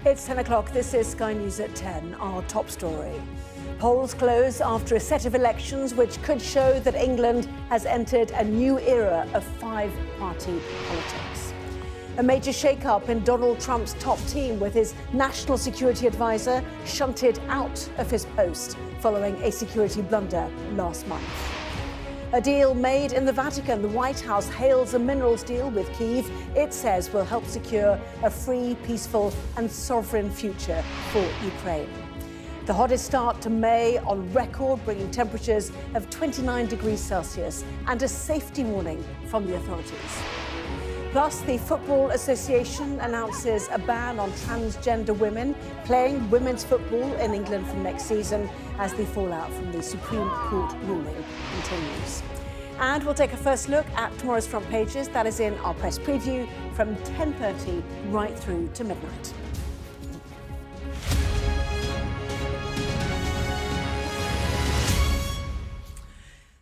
It's 10 o'clock. This is Sky News at 10, our top story. Polls close after a set of elections which could show that England has entered a new era of five-party politics. A major shake-up in Donald Trump's top team, with his national security advisor shunted out of his post following a security blunder last month. A deal made in the Vatican. The White House hails a minerals deal with Kyiv. It says will help secure a free, peaceful and sovereign future for Ukraine. The hottest start to May on record, bringing temperatures of 29 degrees Celsius and a safety warning from the authorities. Plus, the Football Association announces a ban on transgender women playing women's football in England from next season as the fallout from the Supreme Court ruling continues. And we'll take a first look at tomorrow's front pages. That is in our press preview from 10:30 right through to midnight.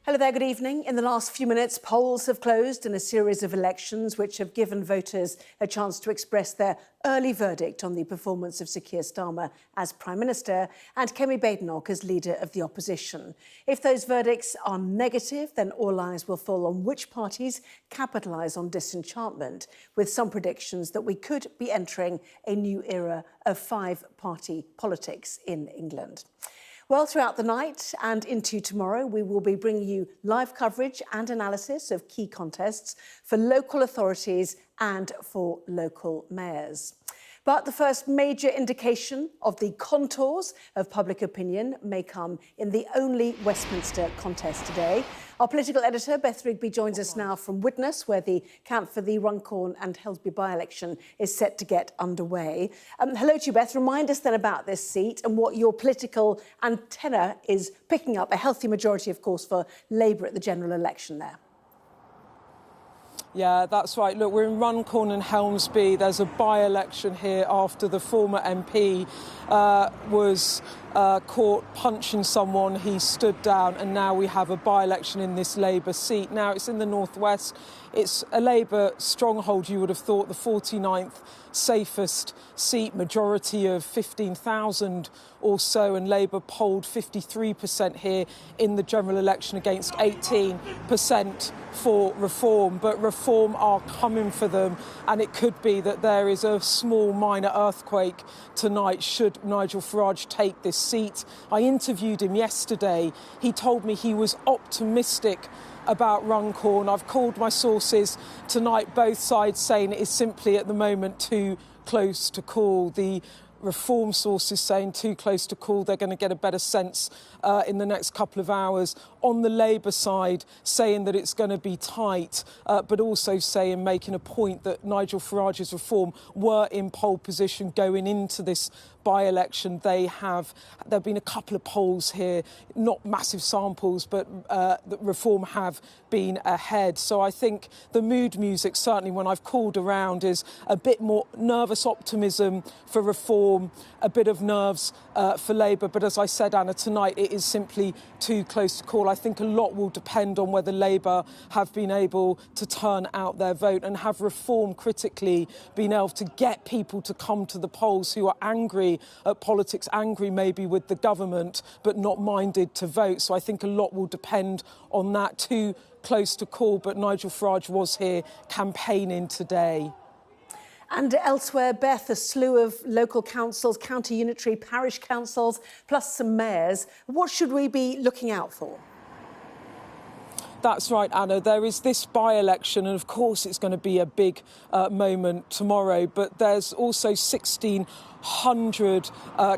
Hello there, good evening. In the last few minutes, polls have closed in a series of elections which have given voters a chance to express their early verdict on the performance of Sir Keir Starmer as Prime Minister and Kemi Badenoch as Leader of the Opposition. If those verdicts are negative, then all eyes will fall on which parties capitalise on disenchantment, with some predictions that we could be entering a new era of five-party politics in England. Well, throughout the night and into tomorrow, we will be bringing you live coverage and analysis of key contests for local authorities and for local mayors. But the first major indication of the contours of public opinion may come in the only Westminster contest today. Our political editor, Beth Rigby, joins us now from Widnes, where the count for the Runcorn and Hellsby by-election is set to get underway. Hello to you, Beth. Remind us then about this seat and what your political antenna is picking up. A healthy majority, of course, for Labour at the general election there. Yeah, that's right. Look, we're in Runcorn and Hellsby. There's a by-election here after the former MP was caught punching someone. He stood down, and now we have a by-election in this Labour seat. Now, it's in the northwest. It's a Labour stronghold, you would have thought, the 49th safest seat, majority of 15,000 or so, and Labour polled 53% here in the general election against 18% for Reform. But Reform are coming for them, and it could be that there is a small minor earthquake tonight should Nigel Farage take this seat. I interviewed him yesterday. He told me he was optimistic about Runcorn. I've called my sources tonight, both sides saying it is simply at the moment too close to call. The Reform sources saying too close to call. They're going to get a better sense in the next couple of hours. On the Labour side, saying that it's going to be tight, but also saying, making a point that Nigel Farage's Reform were in pole position going into this by-election. There have been a couple of polls here, not massive samples, but that Reform have been ahead. So I think the mood music, certainly when I've called around, is a bit more nervous optimism for Reform, a bit of nerves for Labour. But as I said, Anna, tonight it is simply too close to call. I think a lot will depend on whether Labour have been able to turn out their vote, and have Reform critically been able to get people to come to the polls who are angry at politics, angry maybe with the government, but not minded to vote. So I think a lot will depend on that. Too close to call, but Nigel Farage was here campaigning today. And elsewhere, Beth, a slew of local councils, county unitary parish councils, plus some mayors. What should we be looking out for? That's right, Anna. There is this by-election, and of course it's going to be a big moment tomorrow, but there's also 1,600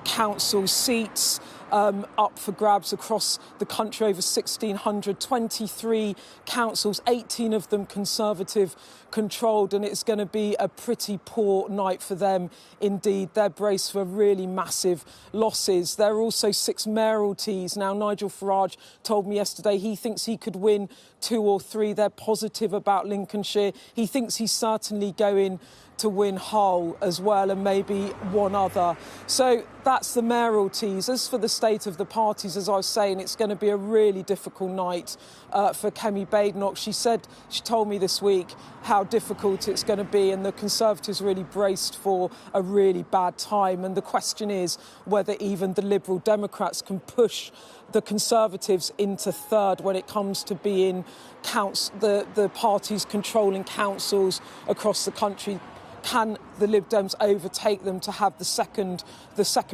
council seats up for grabs across the country, over 1,600, 23 councils, 18 of them Conservative controlled, and it's going to be a pretty poor night for them indeed. They're braced for really massive losses. There are also 6 mayoralties. Now, Nigel Farage told me yesterday he thinks he could win 2 or 3. They're positive about Lincolnshire. He thinks he's certainly going to win Hull as well, and maybe one other. So That's the mayoralties. As for the state of the parties, as I was saying, it's going to be a really difficult night for Kemi Badenoch. She told me this week how difficult it's going to be, and the Conservatives really braced for a really bad time. And the question is whether even the Liberal Democrats can push the Conservatives into third when it comes to being the parties controlling councils across the country. Can the Lib Dems overtake them to have the second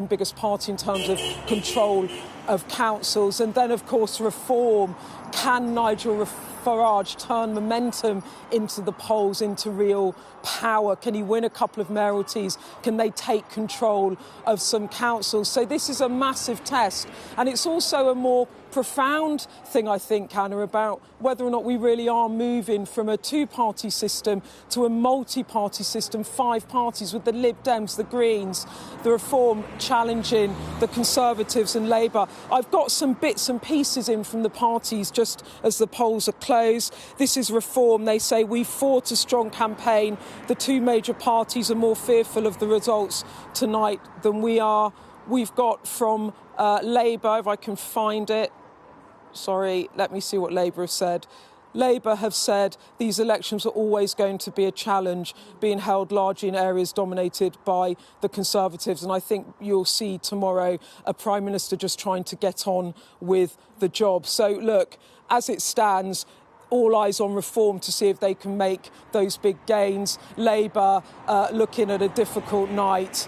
biggest party in terms of control of councils? And then, of course, reform. Can Nigel Farage turn momentum into the polls, into real power? Can he win a couple of mayoralties? Can they take control of some councils? So this is a massive test. And it's also a more profound thing, I think, Anna, about whether or not we really are moving from a two-party system to a multi-party system, 5 parties with the Lib Dems, the Greens, the Reform challenging the Conservatives and Labour. I've got some bits and pieces in from the parties just as the polls are closed. This is Reform. They say we fought a strong campaign. The two major parties are more fearful of the results tonight than we are. We've got from Labour, if I can find it. Sorry, let me see what Labour have said. Labour have said these elections are always going to be a challenge, being held largely in areas dominated by the Conservatives. And I think you'll see tomorrow a Prime Minister just trying to get on with the job. So, look, as it stands, all eyes on Reform to see if they can make those big gains. Labour looking at a difficult night.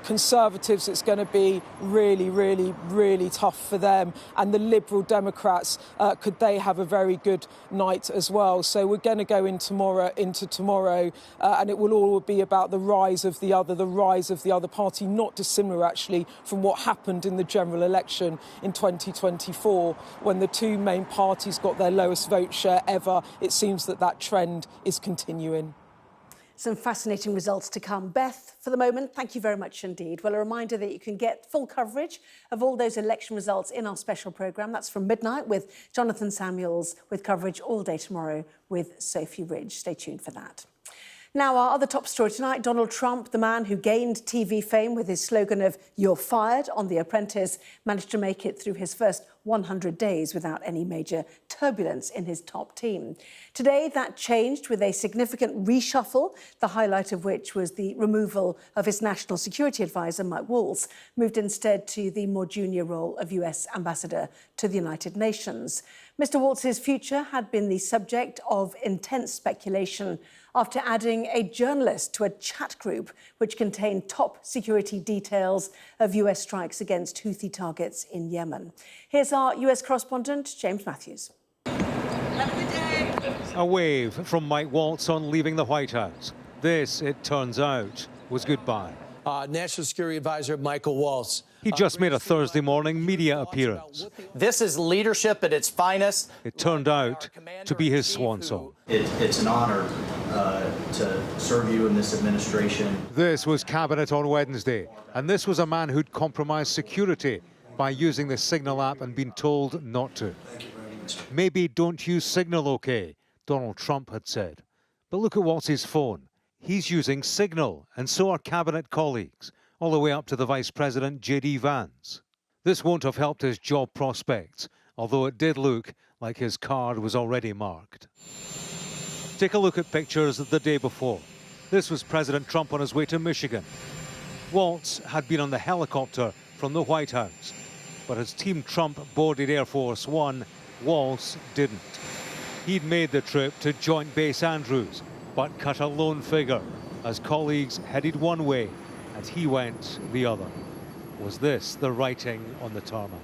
Conservatives, it's going to be really, really, really tough for them. And the Liberal Democrats, could they have a very good night as well? So we're going to go into tomorrow, and it will all be about the rise of the other party, not dissimilar actually from what happened in the general election in 2024 when the two main parties got their lowest vote share ever. It seems that trend is continuing. Some fascinating results to come. Beth, for the moment, thank you very much indeed. Well, a reminder that you can get full coverage of all those election results in our special programme. That's from midnight with Jonathan Samuels, with coverage all day tomorrow with Sophie Ridge. Stay tuned for that. Now, our other top story tonight, Donald Trump, the man who gained TV fame with his slogan of "You're fired" on The Apprentice, managed to make it through his first 100 days without any major turbulence in his top team. Today, that changed with a significant reshuffle, the highlight of which was the removal of his national security advisor, Mike Waltz, moved instead to the more junior role of US Ambassador to the United Nations. Mr. Waltz's future had been the subject of intense speculation after adding a journalist to a chat group which contained top security details of US strikes against Houthi targets in Yemen. Here's our US correspondent, James Matthews. Have a good day. A wave from Mike Waltz on leaving the White House. This, it turns out, was goodbye. National Security Advisor Michael Waltz. He just made a Thursday morning media appearance. This is leadership at its finest. It turned out to be his swan song. It's an honor to serve you in this administration. This was Cabinet on Wednesday, and this was a man who'd compromised security by using the Signal app and been told not to. Maybe don't use Signal, okay, Donald Trump had said. But look at Waltz's phone. He's using Signal, and so are Cabinet colleagues, all the way up to the Vice President, J.D. Vance. This won't have helped his job prospects, although it did look like his card was already marked. Take a look at pictures of the day before. This was President Trump on his way to Michigan. Waltz had been on the helicopter from the White House, but as Team Trump boarded Air Force One, Waltz didn't. He'd made the trip to Joint Base Andrews, but cut a lone figure as colleagues headed one way and he went the other. Was this the writing on the tarmac?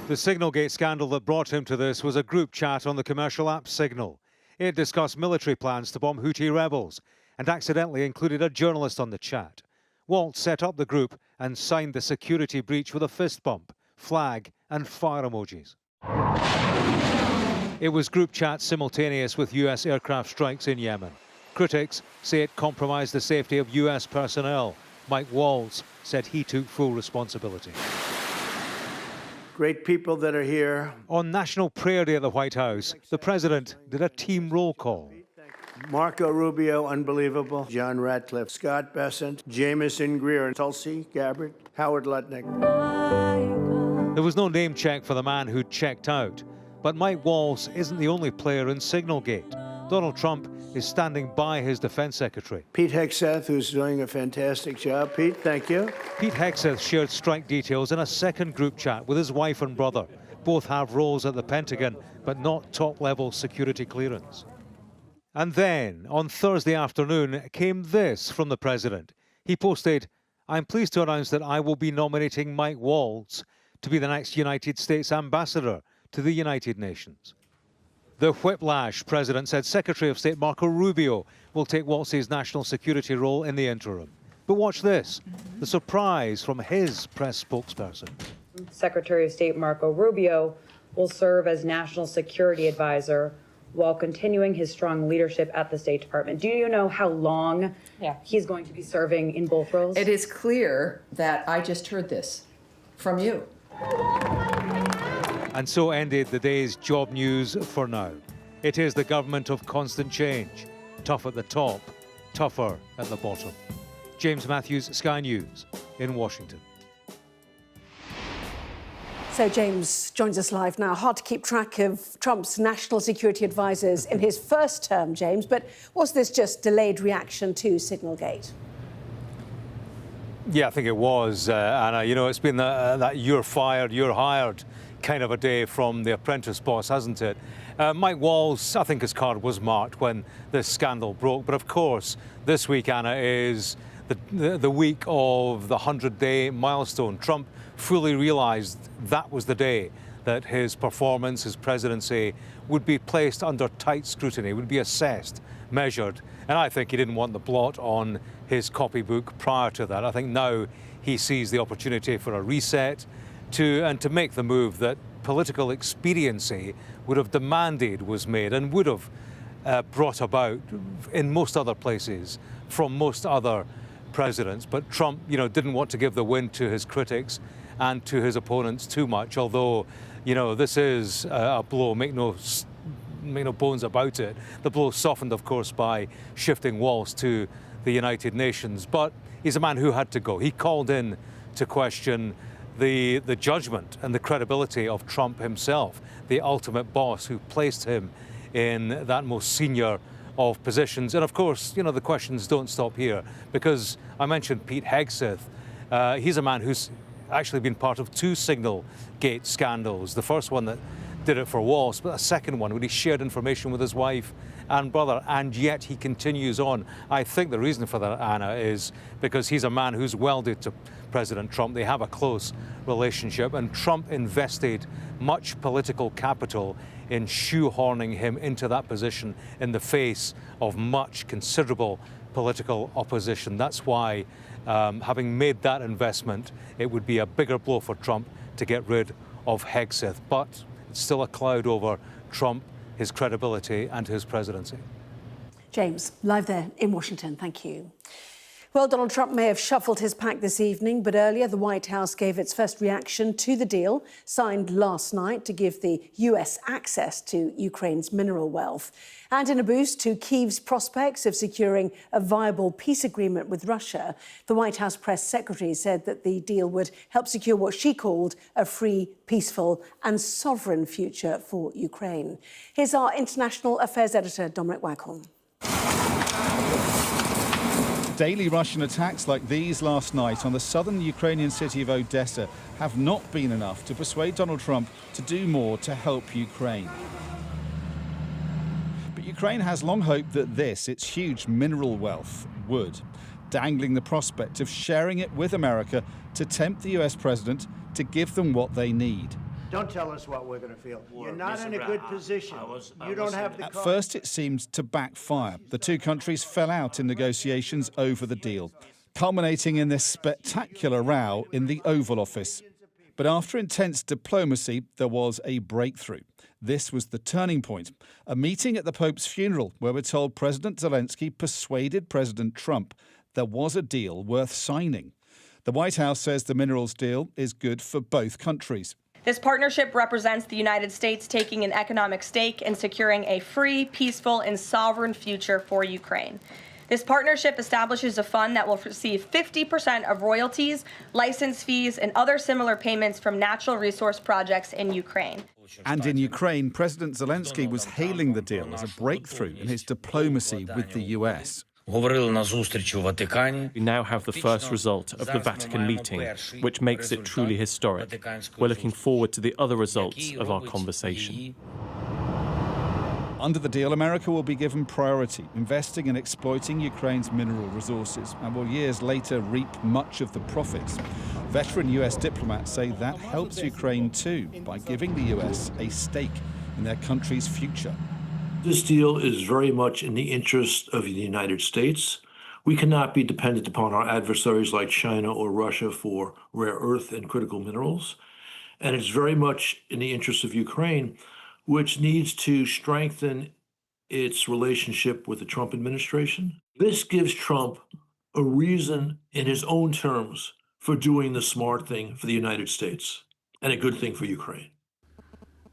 The Signalgate scandal that brought him to this was a group chat on the commercial app Signal. It discussed military plans to bomb Houthi rebels and accidentally included a journalist on the chat. Waltz set up the group and signed the security breach with a fist bump, flag and fire emojis. It was group chat simultaneous with US aircraft strikes in Yemen. Critics say it compromised the safety of US personnel. Mike Waltz said he took full responsibility. Great people that are here. On National Prayer Day at the White House, the president did a team roll call. Marco Rubio, unbelievable. John Ratcliffe, Scott Bessent, Jamieson Greer, Tulsi Gabbard, Howard Lutnick. There was no name check for the man who'd checked out. But Mike Waltz isn't the only player in Signalgate. Donald Trump is standing by his defense secretary. Pete Hegseth, who's doing a fantastic job. Pete, thank you. Pete Hegseth shared strike details in a second group chat with his wife and brother. Both have roles at the Pentagon, but not top-level security clearance. And then, on Thursday afternoon, came this from the president. He posted, "I'm pleased to announce that I will be nominating Mike Waltz to be the next United States ambassador to the United Nations." The whiplash president said Secretary of State Marco Rubio will take Waltz's national security role in the interim. But watch this, the surprise from his press spokesperson. Secretary of State Marco Rubio will serve as national security advisor while continuing his strong leadership at the State Department. Do you know how long he's going to be serving in both roles? It is clear that I just heard this from you. And so ended the day's job news for now. It is the government of constant change. Tough at the top, tougher at the bottom. James Matthews, Sky News in Washington. So James joins us live now. Hard to keep track of Trump's national security advisors in his first term, James, but was this just delayed reaction to Signalgate? Yeah, I think it was, Anna. You know, it's been that you're fired, you're hired kind of a day from the apprentice boss, hasn't it? Mike Waltz, I think his card was marked when this scandal broke. But of course, this week, Anna, is the week of the 100-day milestone. Trump fully realised that was the day that his performance, his presidency, would be placed under tight scrutiny, would be assessed, measured. And I think he didn't want the blot on his copybook prior to that. I think now he sees the opportunity for a reset and to make the move that political expediency would have demanded was made and would have brought about in most other places from most other presidents. But Trump, you know, didn't want to give the win to his critics and to his opponents too much, although, you know, this is a blow, make no bones about it. The blow softened, of course, by shifting Waltz to the United Nations. But he's a man who had to go. He called in to question the judgment and the credibility of Trump himself, the ultimate boss who placed him in that most senior of positions. And of course, you know, the questions don't stop here, because I mentioned Pete Hegseth. He's a man who's actually been part of two Signalgate scandals. The first one that did it for Waltz, but a second one when he shared information with his wife and brother, and yet he continues on. I think the reason for that, Anna, is because he's a man who's welded to President Trump. They have a close relationship, and Trump invested much political capital in shoehorning him into that position in the face of much considerable political opposition. That's why, having made that investment, it would be a bigger blow for Trump to get rid of Hegseth. But it's still a cloud over Trump, his credibility and his presidency. James, live there in Washington. Thank you. Well, Donald Trump may have shuffled his pack this evening, but earlier the White House gave its first reaction to the deal signed last night to give the US access to Ukraine's mineral wealth. And in a boost to Kyiv's prospects of securing a viable peace agreement with Russia, the White House press secretary said that the deal would help secure what she called a free, peaceful and sovereign future for Ukraine. Here's our international affairs editor, Dominic Waghorn. Daily Russian attacks like these last night on the southern Ukrainian city of Odessa have not been enough to persuade Donald Trump to do more to help Ukraine. But Ukraine has long hoped that this, its huge mineral wealth, would, dangling the prospect of sharing it with America to tempt the US president to give them what they need. Don't tell us what we're going to feel. You're not in a good position. You don't have the... At first, it seemed to backfire. The two countries fell out in negotiations over the deal, culminating in this spectacular row in the Oval Office. But after intense diplomacy, there was a breakthrough. This was the turning point. A meeting at the Pope's funeral where we're told President Zelensky persuaded President Trump there was a deal worth signing. The White House says the minerals deal is good for both countries. This partnership represents the United States taking an economic stake in securing a free, peaceful, and sovereign future for Ukraine. This partnership establishes a fund that will receive 50% of royalties, license fees, and other similar payments from natural resource projects in Ukraine. And in Ukraine, President Zelensky was hailing the deal as a breakthrough in his diplomacy with the US. We now have the first result of the Vatican meeting, which makes it truly historic. We're looking forward to the other results of our conversation. Under the deal, America will be given priority, investing in exploiting Ukraine's mineral resources, and will years later reap much of the profits. Veteran US diplomats say that helps Ukraine too, by giving the US a stake in their country's future. This deal is very much in the interest of the United States. We cannot be dependent upon our adversaries like China or Russia for rare earth and critical minerals. And it's very much in the interest of Ukraine, which needs to strengthen its relationship with the Trump administration. This gives Trump a reason in his own terms for doing the smart thing for the United States and a good thing for Ukraine.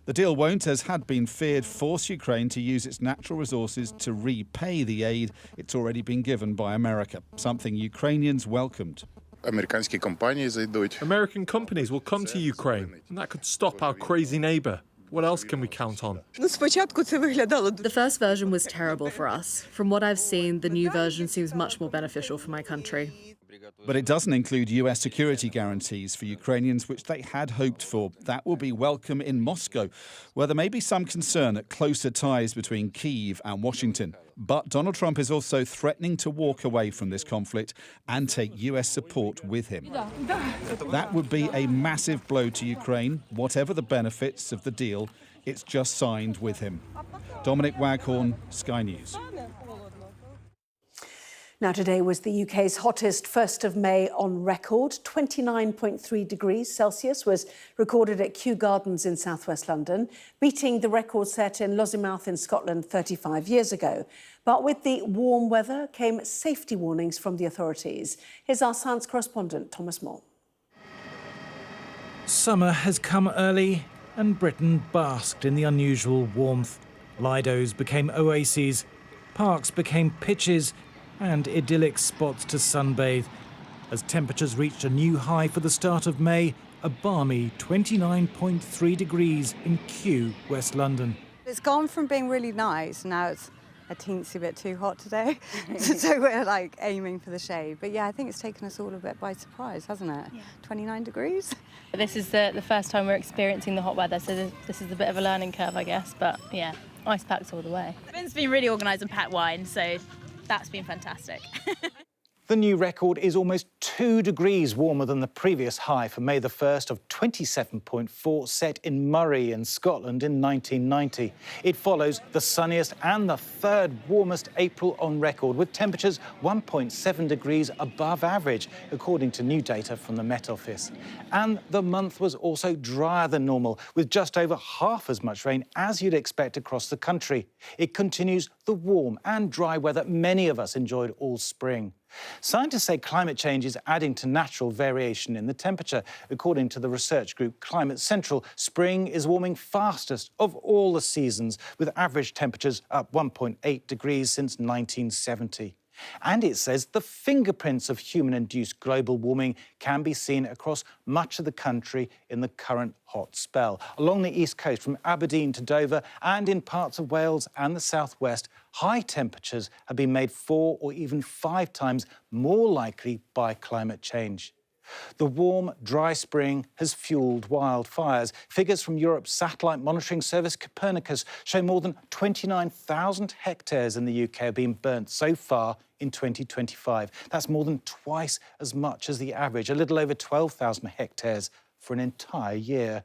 The deal won't, as had been feared, force Ukraine to use its natural resources to repay the aid it's already been given by America, something Ukrainians welcomed. American companies will come to Ukraine, and that could stop our crazy neighbour. What else can we count on? The first version was terrible for us. From what I've seen, the new version seems much more beneficial for my country. But it doesn't include US security guarantees for Ukrainians, which they had hoped for. That will be welcome in Moscow, where there may be some concern at closer ties between Kyiv and Washington. But Donald Trump is also threatening to walk away from this conflict and take US support with him. That would be a massive blow to Ukraine. Whatever the benefits of the deal, it's just signed with him. Dominic Waghorn, Sky News. Now, today was the UK's hottest 1st of May on record. 29.3 degrees Celsius was recorded at Kew Gardens in southwest London, beating the record set in Lossiemouth in Scotland 35 years ago. But with the warm weather came safety warnings from the authorities. Here's our science correspondent, Thomas Moore. Summer has come early and Britain basked in the unusual warmth. Lidos became oases, parks became pitches, and idyllic spots to sunbathe. As temperatures reached a new high for the start of May, a balmy 29.3 degrees in Kew, West London. It's gone from being really nice, now it's a teensy bit too hot today, so we're like aiming for the shade. But yeah, I think it's taken us all a bit by surprise, hasn't it? Yeah. 29 degrees. This is the first time we're experiencing the hot weather, so this is a bit of a learning curve, I guess, but yeah, ice packs all the way. Ben's been really organised and packed wine, so that's been fantastic. The new record is almost 2 degrees warmer than the previous high for May the 1st of 27.4 set in Murray in Scotland in 1990. It follows the sunniest and the third warmest April on record, with temperatures 1.7 degrees above average, according to new data from the Met Office. And the month was also drier than normal, with just over half as much rain as you'd expect across the country. It continues the warm and dry weather many of us enjoyed all spring. Scientists say climate change is adding to natural variation in the temperature. According to the research group Climate Central, spring is warming fastest of all the seasons, with average temperatures up 1.8 degrees since 1970. And it says the fingerprints of human-induced global warming can be seen across much of the country in the current hot spell. Along the east coast, from Aberdeen to Dover, and in parts of Wales and the southwest, high temperatures have been made 4 or even 5 times more likely by climate change. The warm, dry spring has fuelled wildfires. Figures from Europe's satellite monitoring service Copernicus show more than 29,000 hectares in the UK have been burnt so far in 2025. That's more than twice as much as the average, a little over 12,000 hectares for an entire year.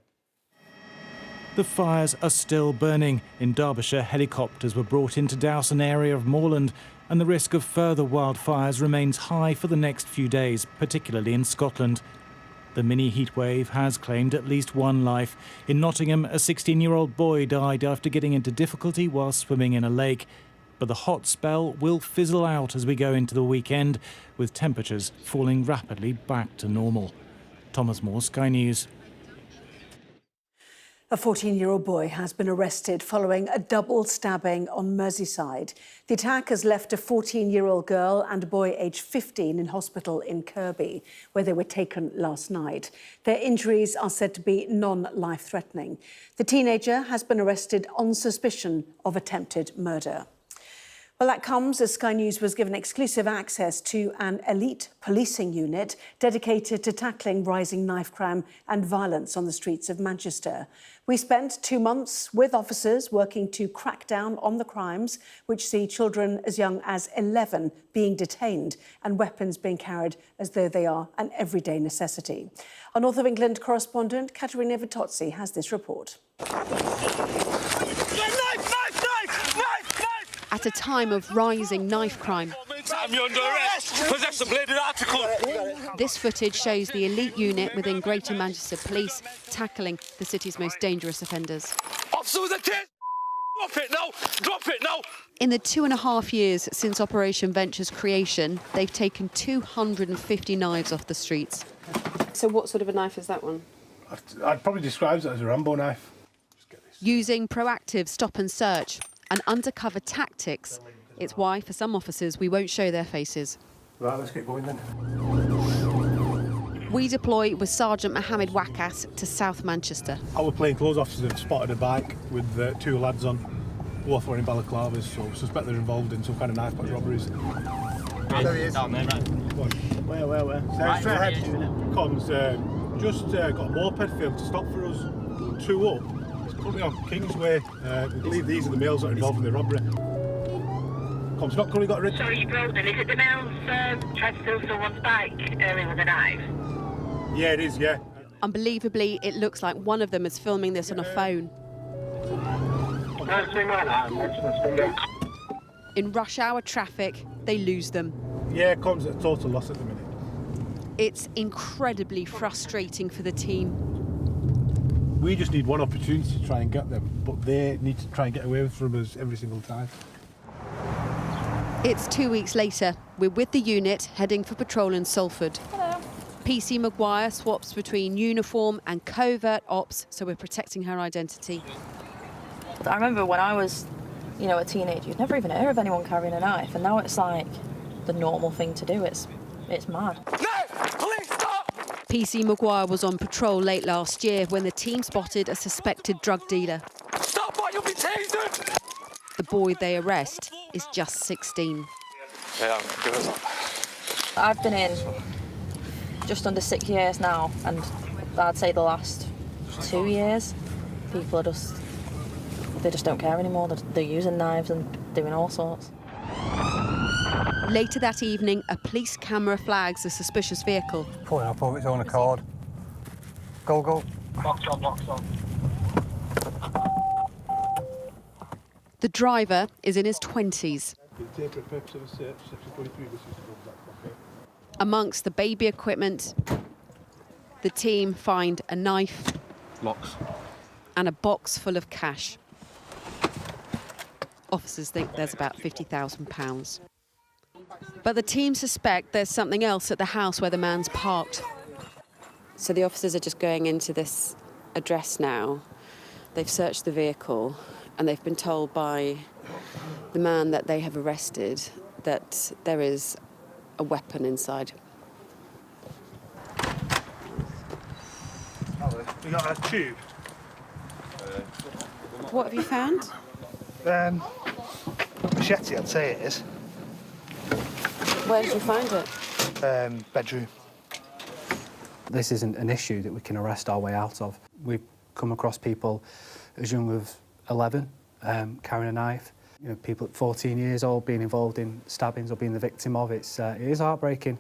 The fires are still burning. In Derbyshire, helicopters were brought in to douse an area of moorland, and the risk of further wildfires remains high for the next few days, particularly in Scotland. The mini heatwave has claimed at least one life. In Nottingham, a 16-year-old boy died after getting into difficulty while swimming in a lake. But the hot spell will fizzle out as we go into the weekend, with temperatures falling rapidly back to normal. Thomas Moore, Sky News. A 14-year-old boy has been arrested following a double stabbing on Merseyside. The attack has left a 14-year-old girl and a boy aged 15 in hospital in Kirkby, where they were taken last night. Their injuries are said to be non-life-threatening. The teenager has been arrested on suspicion of attempted murder. Well, that comes as Sky News was given exclusive access to an elite policing unit dedicated to tackling rising knife crime and violence on the streets of Manchester. We spent 2 months with officers working to crack down on the crimes, which see children as young as 11 being detained and weapons being carried as though they are an everyday necessity. Our North of England correspondent, Katerina Vitozzi, has this report. At a time of rising knife crime, You're under arrest. Possess the bladed article. this footage shows the elite unit within Greater Manchester Police tackling the city's most dangerous offenders. Officer with a kid. Drop it now. Drop it now. In the 2.5 years since Operation Venture's creation, they've taken 250 knives off the streets. So what sort of a knife is that one? I'd probably describe it as a Rambo knife. Using proactive stop and search and undercover tactics, it's why, for some officers, we won't show their faces. Right, let's get going then. We deploy with Sergeant Mohammed Wakas to South Manchester. Our plainclothes officers have spotted a bike with 2 lads on, both wearing balaclavas, so suspect they're involved in some kind of knife-patch robberies. There he is. Down there, right. Where? Right, straight ahead. Comes, Just got a moped failed to stop for us. 2 up. It's currently on Kingsway. We believe these are the males that are involved in the robbery. Com's not currently got a rig. Sorry, you broke them. Is it the males tried to steal someone's bike earlier with a knife? Yeah, it is, yeah. Unbelievably, it looks like one of them is filming this on a phone. In rush hour traffic, they lose them. Yeah, Com's at a total loss at the minute. It's incredibly frustrating for the team. We just need one opportunity to try and get them, but they need to try and get away from us every single time. It's 2 weeks later. We're with the unit heading for patrol in Salford. Hello. PC Maguire swaps between uniform and covert ops, so we're protecting her identity. I remember when I was, a teenager, you'd never even hear of anyone carrying a knife, and now it's like the normal thing to do. It's mad. Police, stop! PC Maguire was on patrol late last year when the team spotted a suspected drug dealer. Stop or you'll be tasered! The boy they arrest is just 16. Yeah, give us up. I've been in just under 6 years now, and I'd say the last 2 years, people are just don't care anymore. They're using knives and doing all sorts. Later that evening, a police camera flags a suspicious vehicle. Pulling up of its own accord. Go. Box on. The driver is in his 20s. Amongst the baby equipment, the team find a knife, Locks, and a box full of cash. Officers think there's about £50,000. But the team suspect there's something else at the house where the man's parked. So the officers are just going into this address now. They've searched the vehicle, and they've been told by the man that they have arrested that there is a weapon inside. We got a tube. What have you found? Machete, I'd say it is. Where did you find it? Bedroom. This isn't an issue that we can arrest our way out of. We've come across people as young as 11 carrying a knife. People at 14 years old being involved in stabbings or being the victim of it. It is heartbreaking.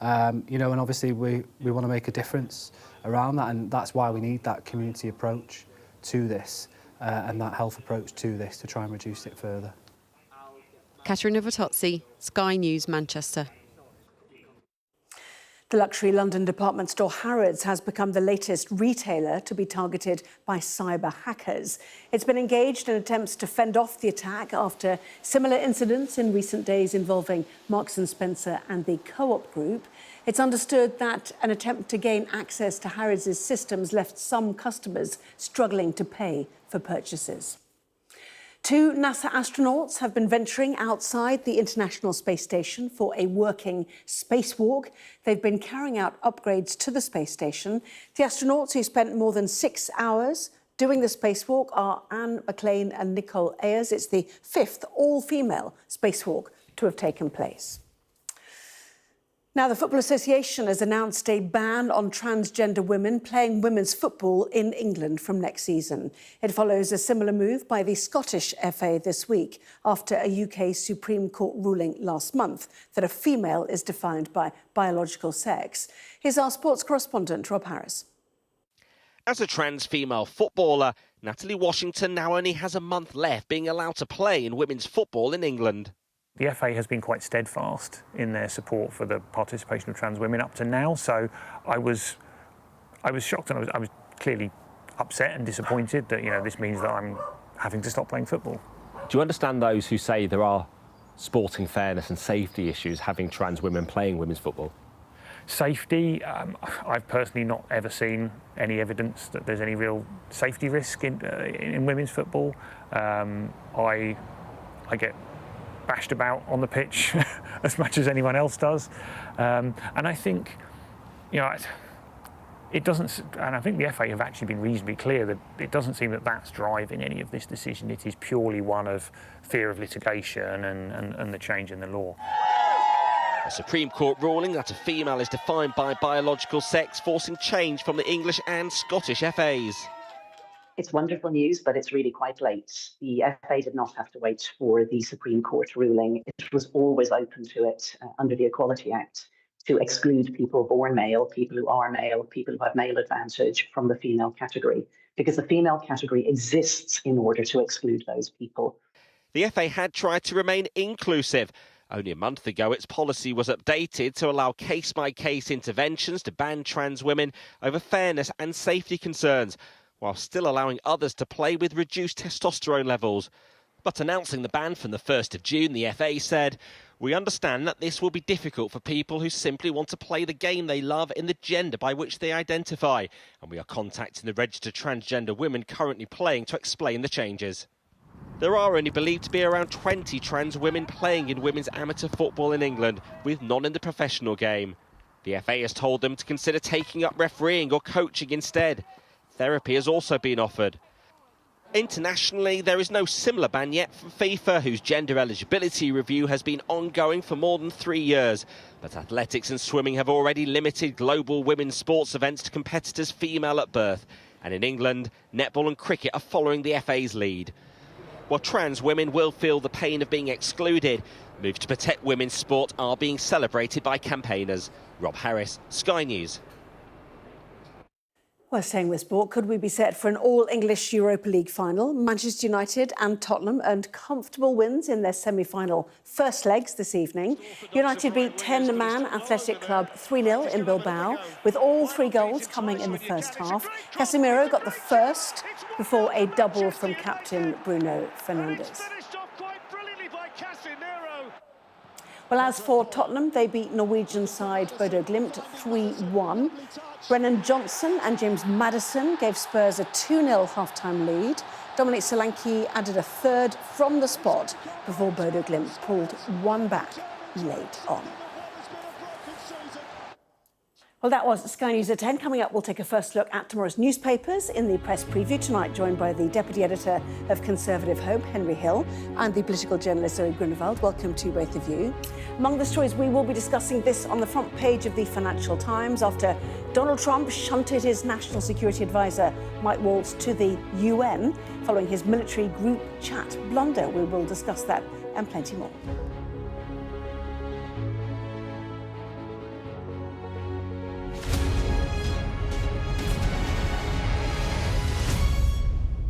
And obviously we want to make a difference around that, and that's why we need that community approach to this and that health approach to this to try and reduce it further. Katerina Vitozzi, Sky News, Manchester. The luxury London department store Harrods has become the latest retailer to be targeted by cyber hackers. It's been engaged in attempts to fend off the attack after similar incidents in recent days involving Marks & Spencer and the Co-op Group. It's understood that an attempt to gain access to Harrods' systems left some customers struggling to pay for purchases. 2 NASA astronauts have been venturing outside the International Space Station for a working spacewalk. They've been carrying out upgrades to the space station. The astronauts who spent more than 6 hours doing the spacewalk are Anne McLean and Nicole Ayers. It's the 5th all-female spacewalk to have taken place. Now, the Football Association has announced a ban on transgender women playing women's football in England from next season. It follows a similar move by the Scottish FA this week after a UK Supreme Court ruling last month that a female is defined by biological sex. Here's our sports correspondent, Rob Harris. As a trans female footballer, Natalie Washington now only has a month left being allowed to play in women's football in England. The FA has been quite steadfast in their support for the participation of trans women up to now, so I was shocked and I was clearly upset and disappointed that this means that I'm having to stop playing football. Do you understand those who say there are sporting fairness and safety issues having trans women playing women's football? Safety, I've personally not ever seen any evidence that there's any real safety risk in women's football. I get bashed about on the pitch as much as anyone else does, and I think it doesn't, and I think the FA have actually been reasonably clear that it doesn't seem that that's driving any of this decision. It is purely one of fear of litigation and the change in the law. A Supreme Court ruling that a female is defined by biological sex, forcing change from the English and Scottish FAs. It's wonderful news, but it's really quite late. The FA did not have to wait for the Supreme Court ruling. It was always open to it under the Equality Act to exclude people born male, people who are male, people who have male advantage from the female category, because the female category exists in order to exclude those people. The FA had tried to remain inclusive. Only a month ago, its policy was updated to allow case-by-case interventions to ban trans women over fairness and safety concerns, while still allowing others to play with reduced testosterone levels. But announcing the ban from the 1st of June, the FA said, "We understand that this will be difficult for people who simply want to play the game they love in the gender by which they identify, and we are contacting the registered transgender women currently playing to explain the changes." There are only believed to be around 20 trans women playing in women's amateur football in England, with none in the professional game. The FA has told them to consider taking up refereeing or coaching instead. Therapy has also been offered. Internationally, there is no similar ban yet from FIFA, whose gender eligibility review has been ongoing for more than 3 years. But athletics and swimming have already limited global women's sports events to competitors female at birth. And in England, netball and cricket are following the FA's lead. While trans women will feel the pain of being excluded, moves to protect women's sport are being celebrated by campaigners. Rob Harris, Sky News. Well, staying with sport, could we be set for an all-English Europa League final? Manchester United and Tottenham earned comfortable wins in their semi-final first legs this evening. United beat 10-man Athletic Club 3-0 in Bilbao, with all 3 goals coming in the first half. Casemiro got the first before a double from captain Bruno Fernandes. Well, as for Tottenham, they beat Norwegian side Bodo Glimt 3-1. Brennan Johnson and James Maddison gave Spurs a 2-0 half-time lead. Dominic Solanke added a third from the spot before Bodo Glimt pulled one back late on. Well, that was Sky News at 10. Coming up, we'll take a first look at tomorrow's newspapers in the press preview tonight, joined by the Deputy Editor of Conservative Hope, Henry Hill, and the political journalist Zoe Grunewald. Welcome to both of you. Among the stories we will be discussing, this on the front page of the Financial Times after Donald Trump shunted his national security advisor Mike Waltz to the UN following his military group chat blunder. We will discuss that and plenty more.